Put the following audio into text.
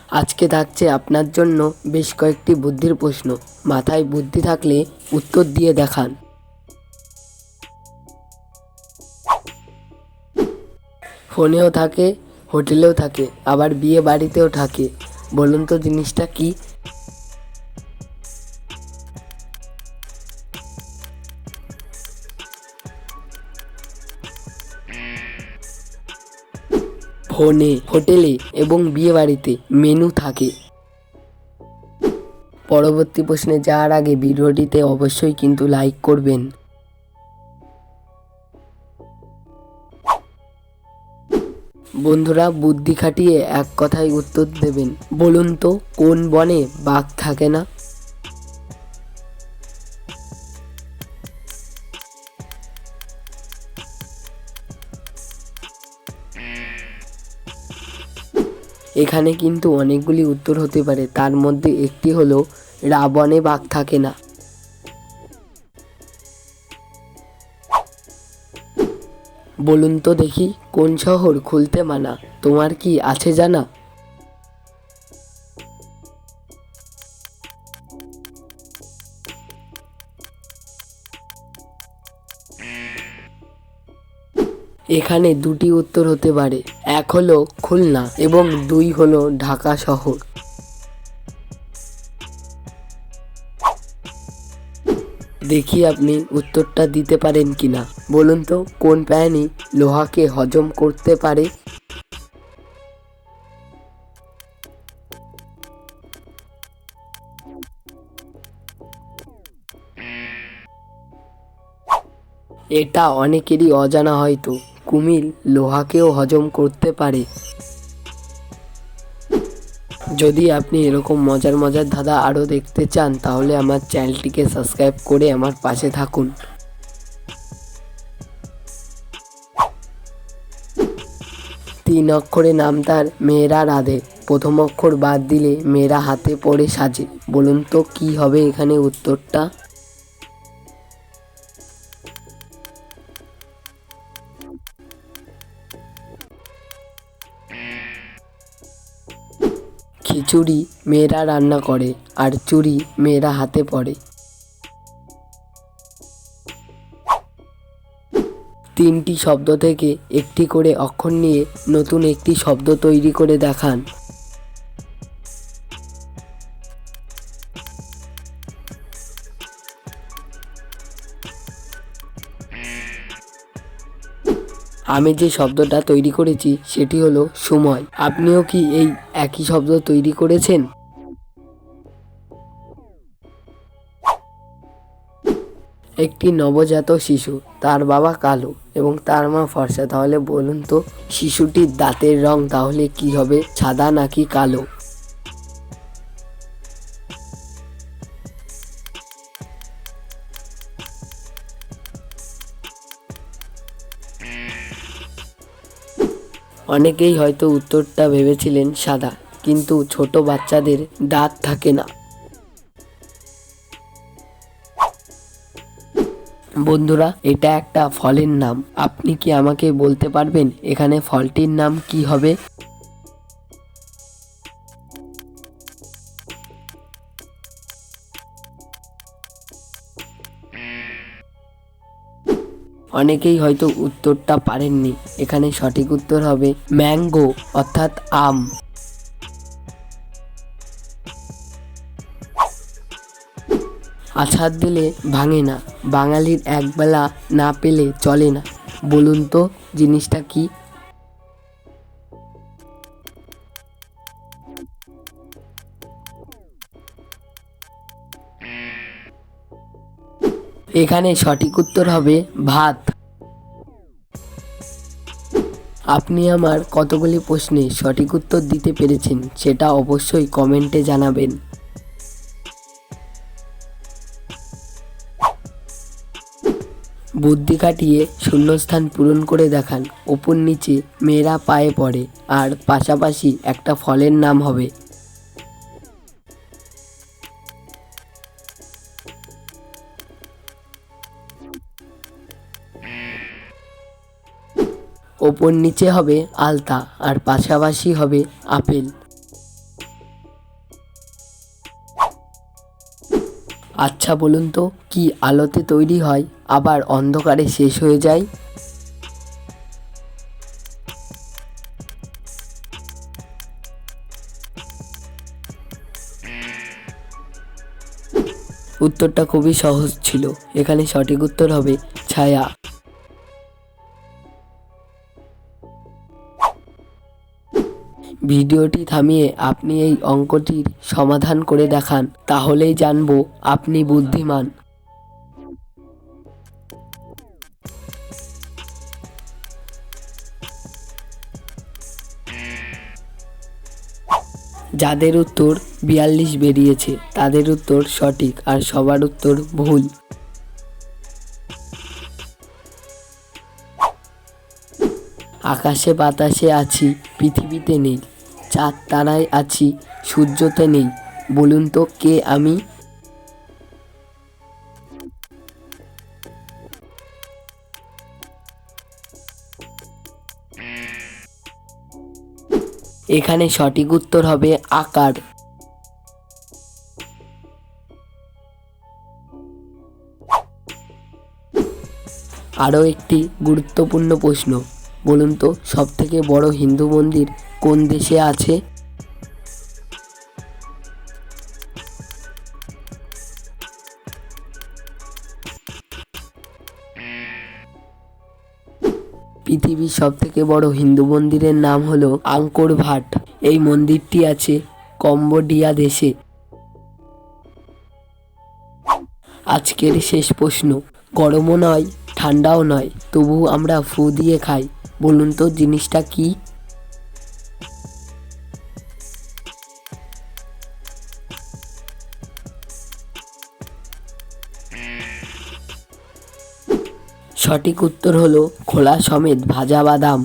আজকে থাকছে আপনার জন্য বেশ কয়েকটি বুদ্ধির প্রশ্ন। মাথায় বুদ্ধি থাকলে উত্তর দিয়ে দেখান। ফোনেও থাকে, হোটেলেও থাকে, আবার বিয়ে বাড়িতেও থাকে। বলুন তো জিনিসটা কি? ফোনে, হোটেলে এবং বিয়ে বাড়িতে মেনু থাকে। পরবর্তী প্রশ্নে যাওয়ার আগে ভিডিওটিতে অবশ্যই কিন্তু লাইক করবেন। বন্ধুরা, বুদ্ধি খাটিয়ে এক কথায় উত্তর দেবেন। বলুন তো কোন বনে বাঘ থাকে না? এখানে কিন্তু অনেকগুলি উত্তর হতে পারে, তার মধ্যে একটি হলো রাবণে বাঘ থাকে না। বলুন তো দেখি কোন শহর খুলতে মানা? তোমার কি আছে জানা? এখানে দুটি উত্তর হতে পারে, এক হলো খুলনা এবং দুই হলো ঢাকা শহর। দেখি আপনি উত্তরটা দিতে পারেন কিনা। বলুন তো কোন প্রাণী লোহাকে হজম করতে পারে? এটা অনেকেরই অজানা হয়তো, কুমির লোহাকেও হজম করতে পারে। যদি আপনি এরকম মজার মজার ধাঁধা আরও দেখতে চান তাহলে আমার চ্যানেলটিকে সাবস্ক্রাইব করে আমার পাশে থাকুন। 3 অক্ষরে নাম তার মেয়েরা রাধে, প্রথম অক্ষর বাদ দিলে মেয়েরা হাতে পড়ে সাজে। বলুন তো কি হবে এখানে উত্তরটা? খিচুড়ি মেয়েরা রান্না করে আর চুড়ি মেয়েরা হাতে পড়ে। 3টি শব্দ থেকে একটি করে অক্ষর নিয়ে নতুন একটি শব্দ তৈরি করে দেখান। আমি যে শব্দটা তৈরি করেছি সেটি হলো সময়। আপনিও কি এই একই শব্দ তৈরি করেছেন? একটি নবজাত শিশু, তার বাবা কালো এবং তার মা ফর্সা, তাহলে বলুন তো শিশুটির দাঁতের রং তাহলে কি হবে, সাদা নাকি কালো? অনেকেই হয়তো উত্তরটা ভেবেছিলেন সাদা, কিন্তু ছোট বাচ্চাদের দাঁত থাকে না। বন্ধুরা, এটা একটা ফলের নাম। আপনি কি আমাকে বলতে পারবেন এখানে ফলটির নাম কি হবে? অনেকেই হয়তো উত্তরটা পারেননি। এখানে সঠিক উত্তর হবে ম্যাঙ্গো, অর্থাৎ আম। আছাড় দিলে ভাঙে না, বাঙালির একবেলা না পেলে চলে না। বলুন তো জিনিসটা কি? এখানে সঠিক উত্তর হবে ভাত। আপনি আমার কতগুলি প্রশ্নে সঠিক উত্তর দিতে পেরেছেন সেটা অবশ্যই কমেন্টে জানাবেন। বুদ্ধি কাটিয়ে শূন্যস্থান পূরণ করে দেখান। ওপর নিচে মেয়েরা পায়ে পড়ে আর পাশাপাশি একটা ফলের নাম হবে। ওপর নিচে হবে আলতা আর পাশাপাশি হবে আপেল। আচ্ছা বলুন তো, কি আলোতে তৈরি হয় আবার অন্ধকারে শেষ হয়ে যায়? উত্তরটা খুবই সহজ ছিল। এখানে সঠিক উত্তর হবে ছায়া। ভিডিওটি থামিয়ে আপনি এই অঙ্কটির সমাধান করে দেখান, তাহলেই জানবো আপনি বুদ্ধিমান। যাদের উত্তর 42 বেরিয়েছে তাদের উত্তর সঠিক, আর সবার উত্তর ভুল। আকাশে বাতাসে আছি, পৃথিবীতে নেই, চাঁদ তারায় আছি, সূর্যতে নেই, বলুন তো কে আমি? এখানে সঠিক উত্তর হবে আকার। আরও একটি গুরুত্বপূর্ণ প্রশ্ন, বলুন তো সবথেকে বড় হিন্দু মন্দির কোন দেশে আছে? পৃথিবীর সবথেকে বড় হিন্দু মন্দিরের নাম হলো আঙ্কোর ভাট। এই মন্দিরটি আছে কম্বোডিয়া দেশে। আজকের শেষ প্রশ্ন, গরমও নয় ঠান্ডাও নয়, তবু আমরা ফু দিয়ে খাই, বলুন তো জিনিসটা কি? সঠিক উত্তর হলো খোলা সমেত ভাজা বাদাম।